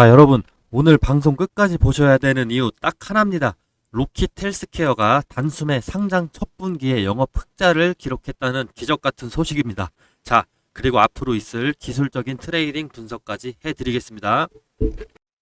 자, 여러분, 오늘 방송 끝까지 보셔야 되는 이유 딱 하나입니다. 로킷 헬스케어가 단숨에 상장 첫 분기에 영업 흑자를 기록했다는 기적 같은 소식입니다. 자, 그리고 앞으로 있을 기술적인 트레이딩 분석까지 해드리겠습니다.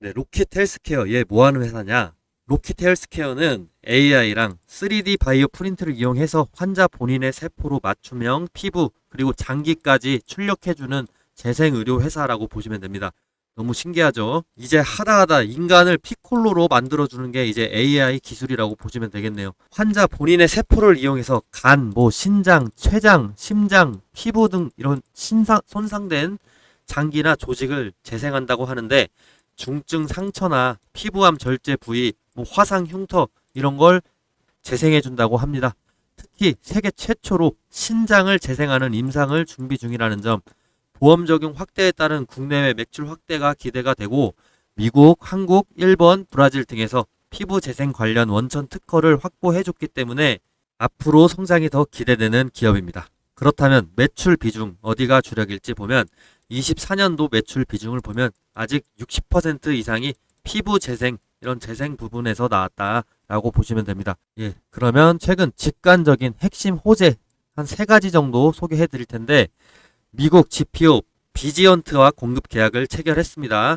네, 로킷 헬스케어 얘 뭐하는 회사냐? 로킷 헬스케어는 AI랑 3D 바이오 프린트를 이용해서 환자 본인의 세포로 맞춤형 피부 그리고 장기까지 출력해주는 재생의료 회사라고 보시면 됩니다. 너무 신기하죠? 이제 하다하다 인간을 피콜로로 만들어주는 게 이제 AI 기술이라고 보시면 되겠네요. 환자 본인의 세포를 이용해서 간, 신장, 췌장, 심장, 피부 등 이런 손상된 장기나 조직을 재생한다고 하는데 중증 상처나 피부암 절제 부위, 화상 흉터 이런 걸 재생해준다고 합니다. 특히 세계 최초로 신장을 재생하는 임상을 준비 중이라는 점, 보험 적용 확대에 따른 국내외 매출 확대가 기대가 되고 미국, 한국, 일본, 브라질 등에서 피부 재생 관련 원천 특허를 확보해줬기 때문에 앞으로 성장이 더 기대되는 기업입니다. 그렇다면 매출 비중 어디가 주력일지 보면 24년도 매출 비중을 보면 아직 60% 이상이 피부 재생 이런 재생 부분에서 나왔다라고 보시면 됩니다. 예, 그러면 최근 직관적인 핵심 호재 한 3가지 정도 소개해 드릴 텐데 미국 GPO 비지언트와 공급 계약을 체결했습니다.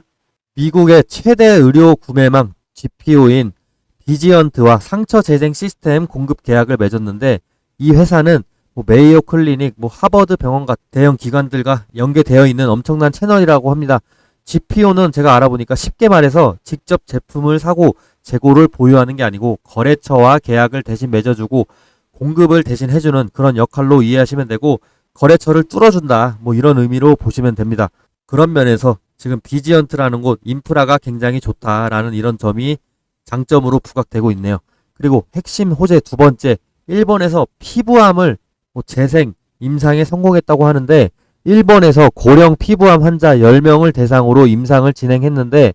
미국의 최대 의료 구매망 GPO인 비지언트와 상처 재생 시스템 공급 계약을 맺었는데 이 회사는 메이오 클리닉, 하버드 병원 같은 대형 기관들과 연계되어 있는 엄청난 채널이라고 합니다. GPO는 제가 알아보니까 쉽게 말해서 직접 제품을 사고 재고를 보유하는 게 아니고 거래처와 계약을 대신 맺어주고 공급을 대신 해주는 그런 역할로 이해하시면 되고 거래처를 뚫어준다 이런 의미로 보시면 됩니다. 그런 면에서 지금 비지언트라는 곳 인프라가 굉장히 좋다라는 이런 점이 장점으로 부각되고 있네요. 그리고 핵심 호재 두 번째, 일본에서 피부암을 재생, 임상에 성공했다고 하는데 일본에서 고령 피부암 환자 10명을 대상으로 임상을 진행했는데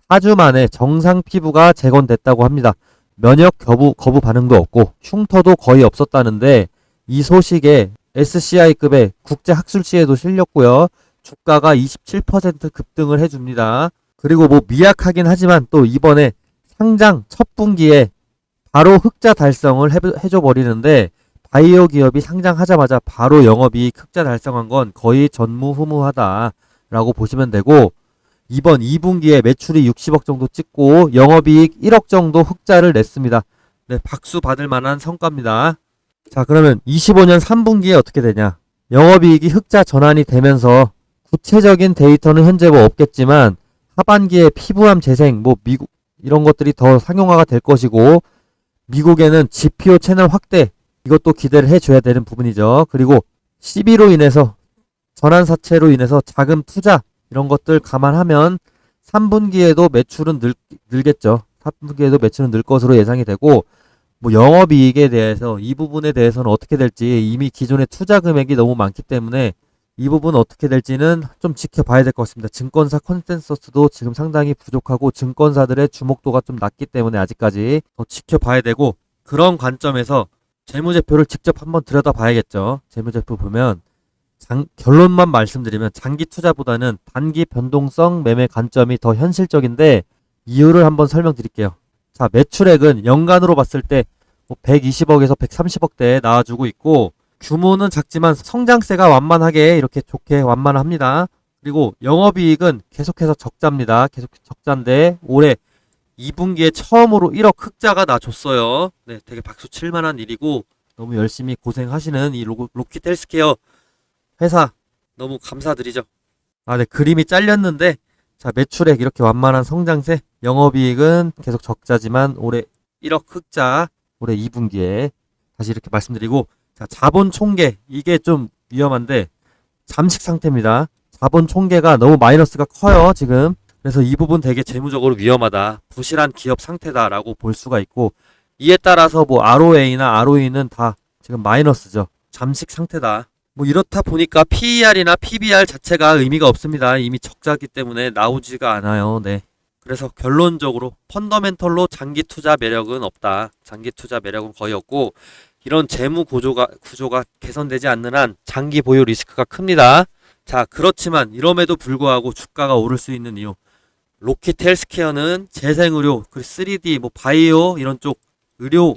4주 만에 정상 피부가 재건됐다고 합니다. 면역 거부 반응도 없고 흉터도 거의 없었다는데 이 소식에 SCI급의 국제학술지에도 실렸고요. 주가가 27% 급등을 해줍니다. 그리고 미약하긴 하지만 또 이번에 상장 첫 분기에 바로 흑자 달성을 해줘버리는데 바이오 기업이 상장하자마자 바로 영업이익 흑자 달성한 건 거의 전무후무하다라고 보시면 되고 이번 2분기에 매출이 60억 정도 찍고 영업이익 1억 정도 흑자를 냈습니다. 네, 박수 받을 만한 성과입니다. 자, 그러면 25년 3분기에 어떻게 되냐? 영업이익이 흑자 전환이 되면서 구체적인 데이터는 현재 없겠지만 하반기에 피부암 재생, 미국 이런 것들이 더 상용화가 될 것이고 미국에는 GPO 채널 확대 이것도 기대를 해줘야 되는 부분이죠. 그리고 CB로 인해서 전환사채로 인해서 자금 투자 이런 것들 감안하면 3분기에도 매출은 늘겠죠. 3분기에도 매출은 늘 것으로 예상이 되고 영업이익에 대해서 이 부분에 대해서는 어떻게 될지 이미 기존의 투자 금액이 너무 많기 때문에 이 부분 어떻게 될지는 좀 지켜봐야 될 것 같습니다. 증권사 컨센서스도 지금 상당히 부족하고 증권사들의 주목도가 좀 낮기 때문에 아직까지 더 지켜봐야 되고 그런 관점에서 재무제표를 직접 한번 들여다봐야겠죠. 재무제표 보면 결론만 말씀드리면 장기 투자보다는 단기 변동성 매매 관점이 더 현실적인데 이유를 한번 설명드릴게요. 자, 매출액은 연간으로 봤을 때 120억에서 130억대에 나와주고 있고 규모는 작지만 성장세가 완만하게 이렇게 좋게 완만합니다. 그리고 영업이익은 계속해서 적자입니다. 계속 적자인데 올해 2분기에 처음으로 1억 흑자가 나줬어요. 네, 되게 박수 칠만한 일이고 너무 열심히 고생하시는 이 로킷 헬스케어 회사 너무 감사드리죠. 아, 네, 그림이 잘렸는데 자, 매출액 이렇게 완만한 성장세, 영업이익은 계속 적자지만 올해 1억 흑자, 올해 2분기에 다시 이렇게 말씀드리고 자, 자본 총계 이게 좀 위험한데 잠식 상태입니다. 자본 총계가 너무 마이너스가 커요, 지금. 그래서 이 부분 되게 재무적으로 위험하다. 부실한 기업 상태다라고 볼 수가 있고 이에 따라서 ROA나 ROE는 다 지금 마이너스죠. 잠식 상태다. 이렇다 보니까 PER이나 PBR 자체가 의미가 없습니다. 이미 적자기 때문에 나오지가 않아요. 네. 그래서 결론적으로 펀더멘털로 장기 투자 매력은 없다. 장기 투자 매력은 거의 없고 이런 재무 구조가 개선되지 않는 한 장기 보유 리스크가 큽니다. 자, 그렇지만 이럼에도 불구하고 주가가 오를 수 있는 이유 로킷 헬스케어는 재생의료, 그리고 3D, 뭐 바이오 이런 쪽 의료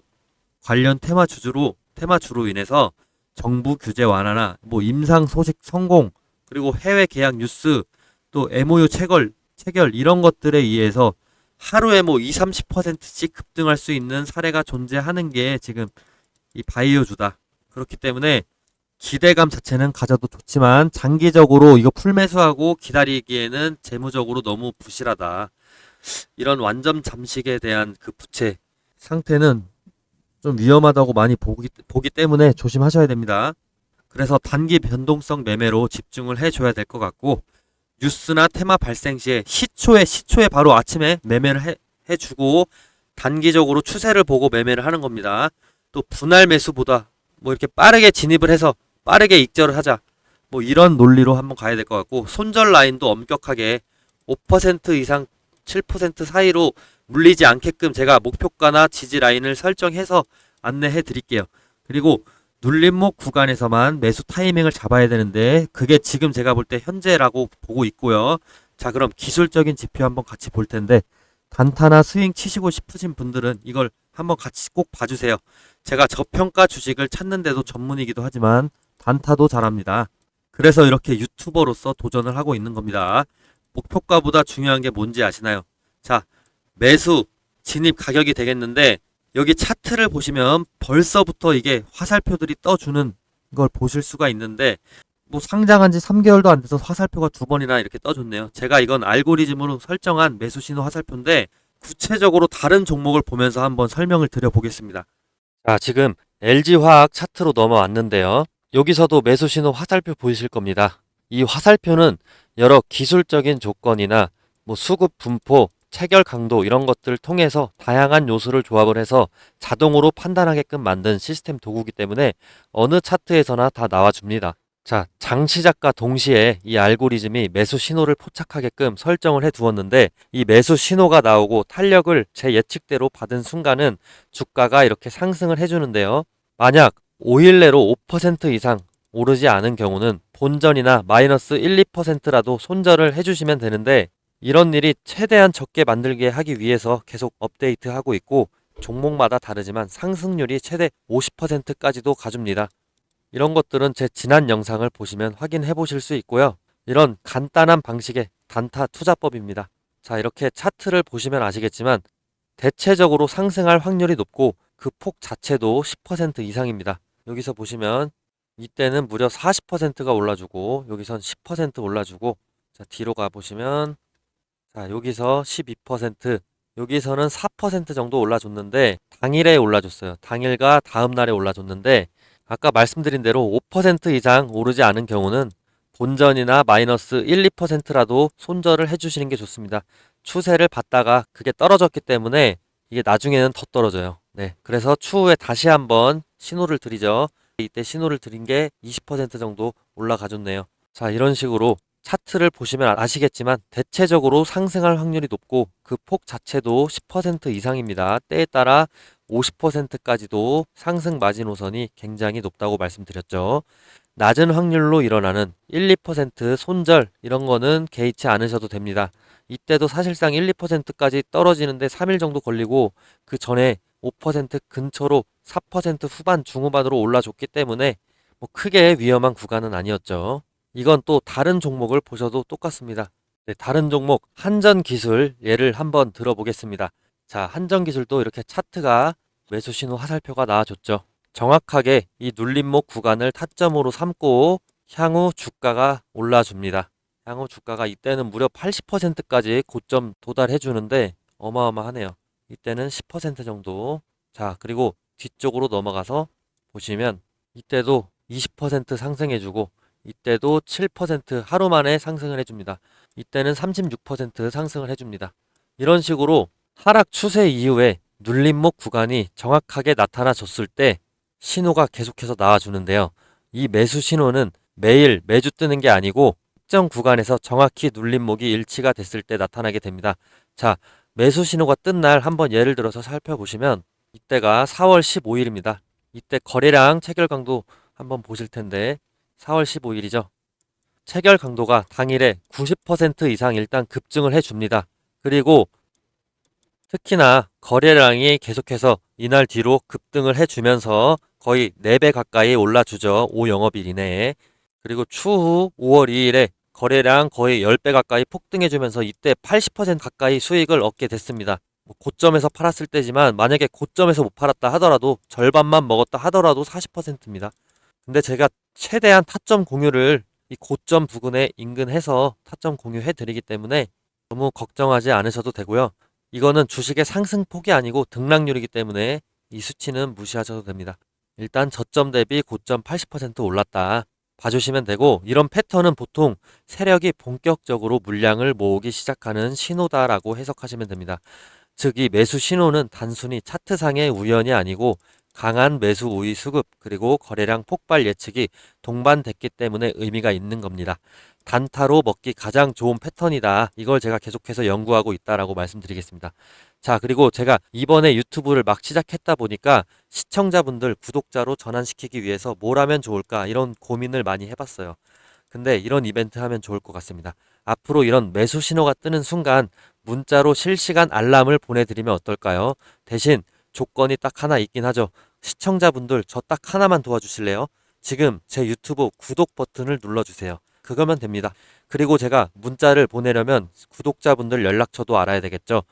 관련 테마주로 인해서 정부 규제 완화나 뭐 임상 소식 성공, 그리고 해외 계약 뉴스, 또 MOU 체결 이런 것들에 의해서 하루에 뭐 2, 30%씩 급등할 수 있는 사례가 존재하는 게 지금 이 바이오주다. 그렇기 때문에 기대감 자체는 가져도 좋지만 장기적으로 이거 풀매수하고 기다리기에는 재무적으로 너무 부실하다. 이런 완전 잠식에 대한 그 부채 상태는 좀 위험하다고 많이 보기 때문에 조심하셔야 됩니다. 그래서 단기 변동성 매매로 집중을 해줘야 될 것 같고, 뉴스나 테마 발생 시에 시초에 바로 아침에 매매를 해주고 단기적으로 추세를 보고 매매를 하는 겁니다. 또 분할 매수보다 뭐 이렇게 빠르게 진입을 해서 빠르게 익절을 하자, 뭐 이런 논리로 한번 가야 될 것 같고, 손절 라인도 엄격하게 5% 이상 7% 사이로 물리지 않게끔 제가 목표가나 지지 라인을 설정해서 안내해 드릴게요. 그리고 눌림목 구간에서만 매수 타이밍을 잡아야 되는데 그게 지금 제가 볼 때 현재라고 보고 있고요. 자, 그럼 기술적인 지표 한번 같이 볼 텐데, 단타나 스윙 치시고 싶으신 분들은 이걸 한번 같이 꼭 봐주세요. 제가 저평가 주식을 찾는데도 전문이기도 하지만 단타도 잘합니다. 그래서 이렇게 유튜버로서 도전을 하고 있는 겁니다. 목표가보다 중요한 게 뭔지 아시나요? 자, 매수 진입 가격이 되겠는데, 여기 차트를 보시면 벌써부터 이게 화살표들이 떠주는 걸 보실 수가 있는데, 뭐 상장한 지 3개월도 안 돼서 화살표가 2번이나 이렇게 떠줬네요. 제가 이건 알고리즘으로 설정한 매수 신호 화살표인데, 구체적으로 다른 종목을 보면서 한번 설명을 드려보겠습니다. 자, 지금 LG화학 차트로 넘어왔는데요. 여기서도 매수 신호 화살표 보이실 겁니다. 이 화살표는 여러 기술적인 조건이나 뭐 수급 분포, 체결 강도 이런 것들을 통해서 다양한 요소를 조합을 해서 자동으로 판단하게끔 만든 시스템 도구이기 때문에 어느 차트에서나 다 나와줍니다. 자, 장 시작과 동시에 이 알고리즘이 매수 신호를 포착하게끔 설정을 해 두었는데, 이 매수 신호가 나오고 탄력을 제 예측대로 받은 순간은 주가가 이렇게 상승을 해주는데요. 만약 5일 내로 5% 이상 오르지 않은 경우는 본전이나 마이너스 1, 2%라도 손절을 해주시면 되는데, 이런 일이 최대한 적게 만들게 하기 위해서 계속 업데이트하고 있고, 종목마다 다르지만 상승률이 최대 50%까지도 가줍니다. 이런 것들은 제 지난 영상을 보시면 확인해 보실 수 있고요. 이런 간단한 방식의 단타 투자법입니다. 자, 이렇게 차트를 보시면 아시겠지만 대체적으로 상승할 확률이 높고 그 폭 자체도 10% 이상입니다. 여기서 보시면 이때는 무려 40%가 올라주고 여기선 10% 올라주고, 자, 뒤로 가보시면, 자, 여기서 12%, 여기서는 4% 정도 올라줬는데 당일에 올라줬어요. 당일과 다음 날에 올라줬는데, 아까 말씀드린 대로 5% 이상 오르지 않은 경우는 본전이나 마이너스 1, 2%라도 손절을 해주시는 게 좋습니다. 추세를 봤다가 그게 떨어졌기 때문에 이게 나중에는 더 떨어져요. 네, 그래서 추후에 다시 한번 신호를 드리죠. 이때 신호를 드린 게 20% 정도 올라가줬네요. 자, 이런 식으로 차트를 보시면 아시겠지만 대체적으로 상승할 확률이 높고 그 폭 자체도 10% 이상입니다. 때에 따라 50%까지도 상승 마지노선이 굉장히 높다고 말씀드렸죠. 낮은 확률로 일어나는 1, 2% 손절 이런 거는 개의치 않으셔도 됩니다. 이때도 사실상 1, 2%까지 떨어지는데 3일 정도 걸리고 그 전에 5% 근처로 4% 후반 중후반으로 올라줬기 때문에 뭐 크게 위험한 구간은 아니었죠. 이건 또 다른 종목을 보셔도 똑같습니다. 네, 다른 종목 한전기술 예를 한번 들어보겠습니다. 자, 한전기술도 이렇게 차트가 매수 신호 화살표가 나와줬죠. 정확하게 이 눌림목 구간을 타점으로 삼고 향후 주가가 올라줍니다. 향후 주가가 이때는 무려 80%까지 고점 도달해 주는데 어마어마하네요. 이때는 10% 정도. 자, 그리고 뒤쪽으로 넘어가서 보시면 이때도 20% 상승해주고 이때도 7% 하루 만에 상승을 해줍니다. 이때는 36% 상승을 해줍니다. 이런 식으로 하락 추세 이후에 눌림목 구간이 정확하게 나타나줬을 때 신호가 계속해서 나와주는데요. 이 매수 신호는 매일 매주 뜨는 게 아니고 특정 구간에서 정확히 눌림목이 일치가 됐을 때 나타나게 됩니다. 자, 매수 신호가 뜬 날 한번 예를 들어서 살펴보시면 이때가 4월 15일입니다. 이때 거래량 체결 강도 한번 보실 텐데 4월 15일이죠. 체결 강도가 당일에 90% 이상 일단 급증을 해줍니다. 그리고 특히나 거래량이 계속해서 이날 뒤로 급등을 해주면서 거의 4배 가까이 올라주죠. 5영업일 이내에. 그리고 추후 5월 2일에 거래량 거의 10배 가까이 폭등해주면서 이때 80% 가까이 수익을 얻게 됐습니다. 고점에서 팔았을 때지만 만약에 고점에서 못 팔았다 하더라도 절반만 먹었다 하더라도 40%입니다. 근데 제가 최대한 타점 공유를 이 고점 부근에 인근해서 타점 공유해 드리기 때문에 너무 걱정하지 않으셔도 되고요. 이거는 주식의 상승폭이 아니고 등락률이기 때문에 이 수치는 무시하셔도 됩니다. 일단 저점 대비 고점 80% 올랐다 봐주시면 되고, 이런 패턴은 보통 세력이 본격적으로 물량을 모으기 시작하는 신호다라고 해석하시면 됩니다. 즉 이 매수 신호는 단순히 차트상의 우연이 아니고 강한 매수 우위 수급 그리고 거래량 폭발 예측이 동반됐기 때문에 의미가 있는 겁니다. 단타로 먹기 가장 좋은 패턴이다. 이걸 제가 계속해서 연구하고 있다라고 말씀드리겠습니다. 자, 그리고 제가 이번에 유튜브를 막 시작했다 보니까 시청자분들 구독자로 전환시키기 위해서 뭘 하면 좋을까 이런 고민을 많이 해봤어요. 근데 이런 이벤트 하면 좋을 것 같습니다. 앞으로 이런 매수 신호가 뜨는 순간 문자로 실시간 알람을 보내드리면 어떨까요? 대신 조건이 딱 하나 있긴 하죠. 시청자분들 저 딱 하나만 도와주실래요? 지금 제 유튜브 구독 버튼을 눌러주세요. 그거면 됩니다. 그리고 제가 문자를 보내려면 구독자분들 연락처도 알아야 되겠죠.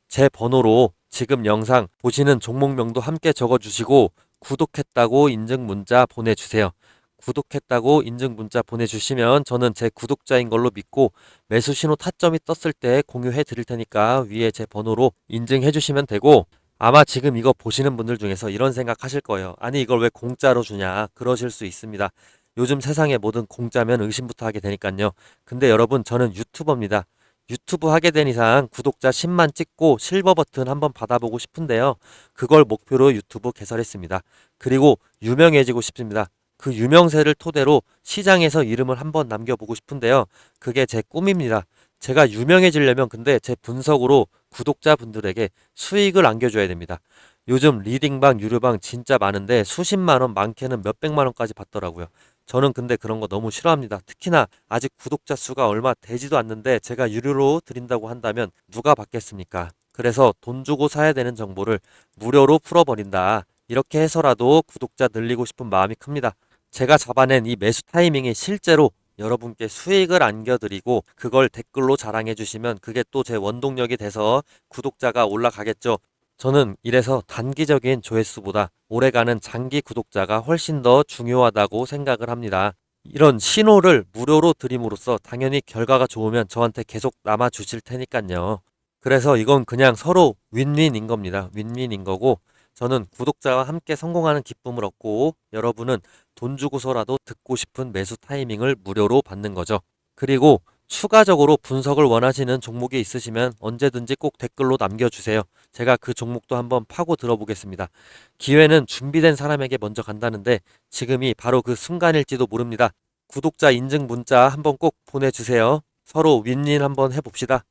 제 번호로 지금 영상 보시는 종목명도 함께 적어주시고 구독했다고 인증 문자 보내주세요. 구독했다고 인증 문자 보내주시면 저는 제 구독자인 걸로 믿고 매수 신호 타점이 떴을 때 공유해 드릴 테니까 위에 제 번호로 인증해 주시면 되고, 아마 지금 이거 보시는 분들 중에서 이런 생각 하실 거예요. 아니 이걸 왜 공짜로 주냐 그러실 수 있습니다. 요즘 세상에 뭐든 공짜면 의심부터 하게 되니까요. 근데 여러분, 저는 유튜버입니다. 유튜브 하게 된 이상 구독자 10만 찍고 실버 버튼 한번 받아보고 싶은데요. 그걸 목표로 유튜브 개설했습니다. 그리고 유명해지고 싶습니다. 그 유명세를 토대로 시장에서 이름을 한번 남겨보고 싶은데요. 그게 제 꿈입니다. 제가 유명해지려면 근데 제 분석으로 구독자분들에게 수익을 안겨줘야 됩니다. 요즘 리딩방, 유료방 진짜 많은데 수십만원, 많게는 몇백만원까지 받더라고요. 저는 근데 그런 거 너무 싫어합니다. 특히나 아직 구독자 수가 얼마 되지도 않는데 제가 유료로 드린다고 한다면 누가 받겠습니까? 그래서 돈 주고 사야 되는 정보를 무료로 풀어버린다. 이렇게 해서라도 구독자 늘리고 싶은 마음이 큽니다. 제가 잡아낸 이 매수 타이밍이 실제로 여러분께 수익을 안겨드리고 그걸 댓글로 자랑해 주시면 그게 또 제 원동력이 돼서 구독자가 올라가겠죠. 저는 이래서 단기적인 조회수보다 오래가는 장기 구독자가 훨씬 더 중요하다고 생각을 합니다. 이런 신호를 무료로 드림으로써 당연히 결과가 좋으면 저한테 계속 남아 주실 테니까요. 그래서 이건 그냥 서로 윈윈인 겁니다. 윈윈인 거고, 저는 구독자와 함께 성공하는 기쁨을 얻고 여러분은 돈 주고서라도 듣고 싶은 매수 타이밍을 무료로 받는 거죠. 그리고 추가적으로 분석을 원하시는 종목이 있으시면 언제든지 꼭 댓글로 남겨주세요. 제가 그 종목도 한번 파고 들어보겠습니다. 기회는 준비된 사람에게 먼저 간다는데 지금이 바로 그 순간일지도 모릅니다. 구독자 인증 문자 한번 꼭 보내주세요. 서로 윈윈 한번 해봅시다.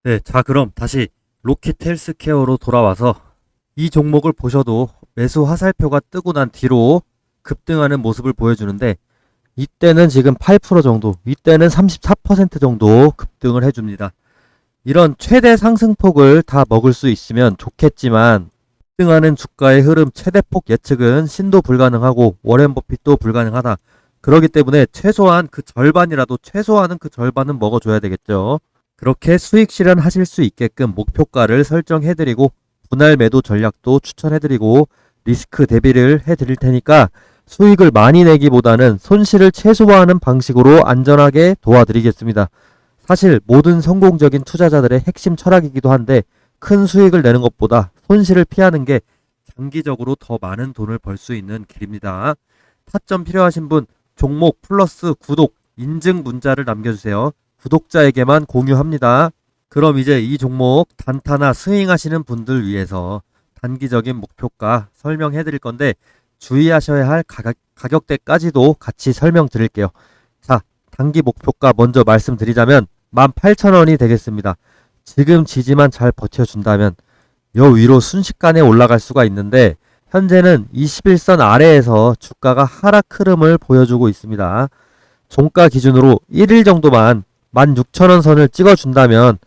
네, 자 그럼 다시 로킷 헬스케어로 돌아와서 이 종목을 보셔도 매수 화살표가 뜨고 난 뒤로 급등하는 모습을 보여주는데, 이때는 지금 8% 정도, 이때는 34% 정도 급등을 해줍니다. 이런 최대 상승폭을 다 먹을 수 있으면 좋겠지만 급등하는 주가의 흐름 최대폭 예측은 신도 불가능하고 워렌 버핏도 불가능하다. 그렇기 때문에 최소한 그 절반이라도, 최소한은 그 절반은 먹어줘야 되겠죠. 그렇게 수익 실현하실 수 있게끔 목표가를 설정해드리고 분할 매도 전략도 추천해드리고 리스크 대비를 해드릴 테니까 수익을 많이 내기보다는 손실을 최소화하는 방식으로 안전하게 도와드리겠습니다. 사실 모든 성공적인 투자자들의 핵심 철학이기도 한데, 큰 수익을 내는 것보다 손실을 피하는 게 장기적으로 더 많은 돈을 벌 수 있는 길입니다. 타점 필요하신 분 종목 플러스 구독 인증 문자를 남겨주세요. 구독자에게만 공유합니다. 그럼 이제 이 종목 단타나 스윙하시는 분들 위해서 단기적인 목표가 설명해 드릴 건데 주의하셔야 할 가격대까지도 같이 설명드릴게요. 자, 단기 목표가 먼저 말씀드리자면 18,000원이 되겠습니다. 지금 지지만 잘 버텨준다면 요 위로 순식간에 올라갈 수가 있는데, 현재는 21선 아래에서 주가가 하락 흐름을 보여주고 있습니다. 종가 기준으로 1일 정도만 16,000원 선을 찍어준다면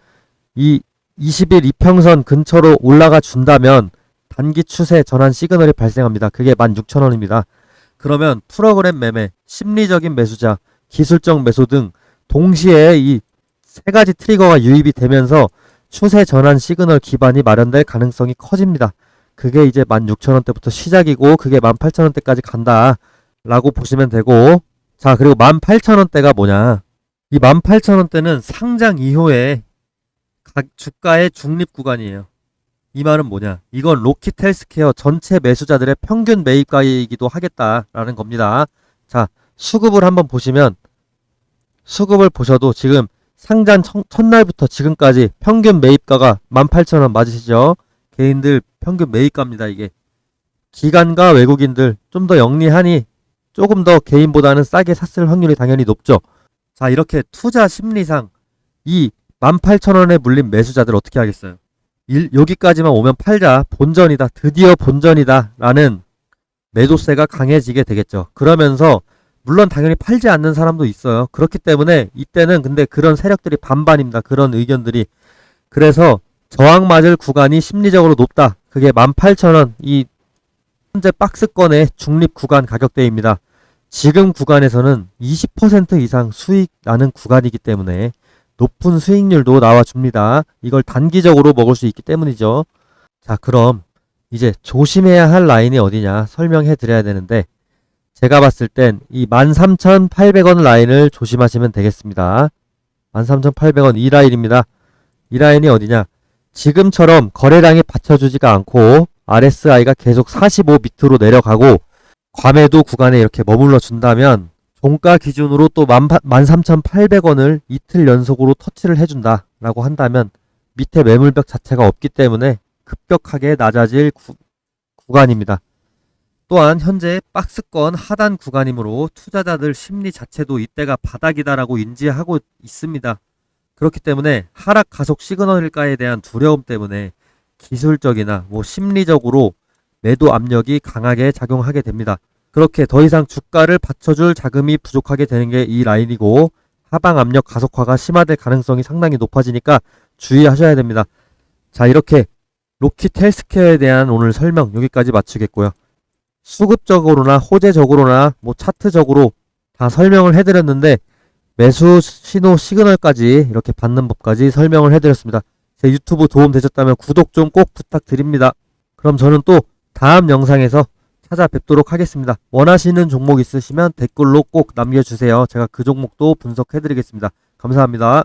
이 20일 이평선 근처로 올라가 준다면 단기 추세 전환 시그널이 발생합니다. 그게 16,000원입니다. 그러면 프로그램 매매, 심리적인 매수자, 기술적 매수 등 동시에 이 세 가지 트리거가 유입이 되면서 추세 전환 시그널 기반이 마련될 가능성이 커집니다. 그게 이제 16,000원대부터 시작이고 그게 18,000원대까지 간다 라고 보시면 되고, 자, 그리고 18,000원대가 뭐냐, 이 18,000원대는 상장 이후에 각 주가의 중립 구간이에요. 이 말은 뭐냐, 이건 로킷 헬스케어 전체 매수자들의 평균 매입가이기도 하겠다라는 겁니다. 자, 수급을 한번 보시면, 수급을 보셔도 지금 상장 첫날부터 지금까지 평균 매입가가 18,000원 맞으시죠? 개인들 평균 매입가입니다. 이게 기관과 외국인들 좀 더 영리하니 조금 더 개인보다는 싸게 샀을 확률이 당연히 높죠. 자, 이렇게 투자 심리상 이 18,000원에 물린 매수자들 어떻게 하겠어요? 여기까지만 오면 팔자, 본전이다, 드디어 본전이다 라는 매도세가 강해지게 되겠죠. 그러면서 물론 당연히 팔지 않는 사람도 있어요. 그렇기 때문에 이때는 근데 그런 세력들이 반반입니다. 그런 의견들이. 그래서 저항 맞을 구간이 심리적으로 높다. 그게 18,000원, 이 현재 박스권의 중립 구간 가격대입니다. 지금 구간에서는 20% 이상 수익 나는 구간이기 때문에 높은 수익률도 나와줍니다. 이걸 단기적으로 먹을 수 있기 때문이죠. 자, 그럼 이제 조심해야 할 라인이 어디냐 설명해 드려야 되는데, 제가 봤을 땐 이 13,800원 라인을 조심하시면 되겠습니다. 13,800원 이 라인입니다. 이 라인이 어디냐, 지금처럼 거래량이 받쳐주지가 않고 RSI가 계속 45 밑으로 내려가고 과매도 구간에 이렇게 머물러 준다면 종가 기준으로 또 13,800원을 이틀 연속으로 터치를 해준다 라고 한다면 밑에 매물벽 자체가 없기 때문에 급격하게 낮아질 구간입니다. 또한 현재 박스권 하단 구간이므로 투자자들 심리 자체도 이때가 바닥이다라고 인지하고 있습니다. 그렇기 때문에 하락 가속 시그널일까에 대한 두려움 때문에 기술적이나 심리적으로 매도 압력이 강하게 작용하게 됩니다. 그렇게 더 이상 주가를 받쳐줄 자금이 부족하게 되는 게 이 라인이고, 하방 압력 가속화가 심화될 가능성이 상당히 높아지니까 주의하셔야 됩니다. 자, 이렇게 로킷 헬스케어에 대한 오늘 설명 여기까지 마치겠고요. 수급적으로나 호재적으로나 차트적으로 다 설명을 해드렸는데 매수 신호 시그널까지 이렇게 받는 법까지 설명을 해드렸습니다. 제 유튜브 도움 되셨다면 구독 좀 꼭 부탁드립니다. 그럼 저는 또 다음 영상에서 찾아뵙도록 하겠습니다. 원하시는 종목 있으시면 댓글로 꼭 남겨주세요. 제가 그 종목도 분석해드리겠습니다. 감사합니다.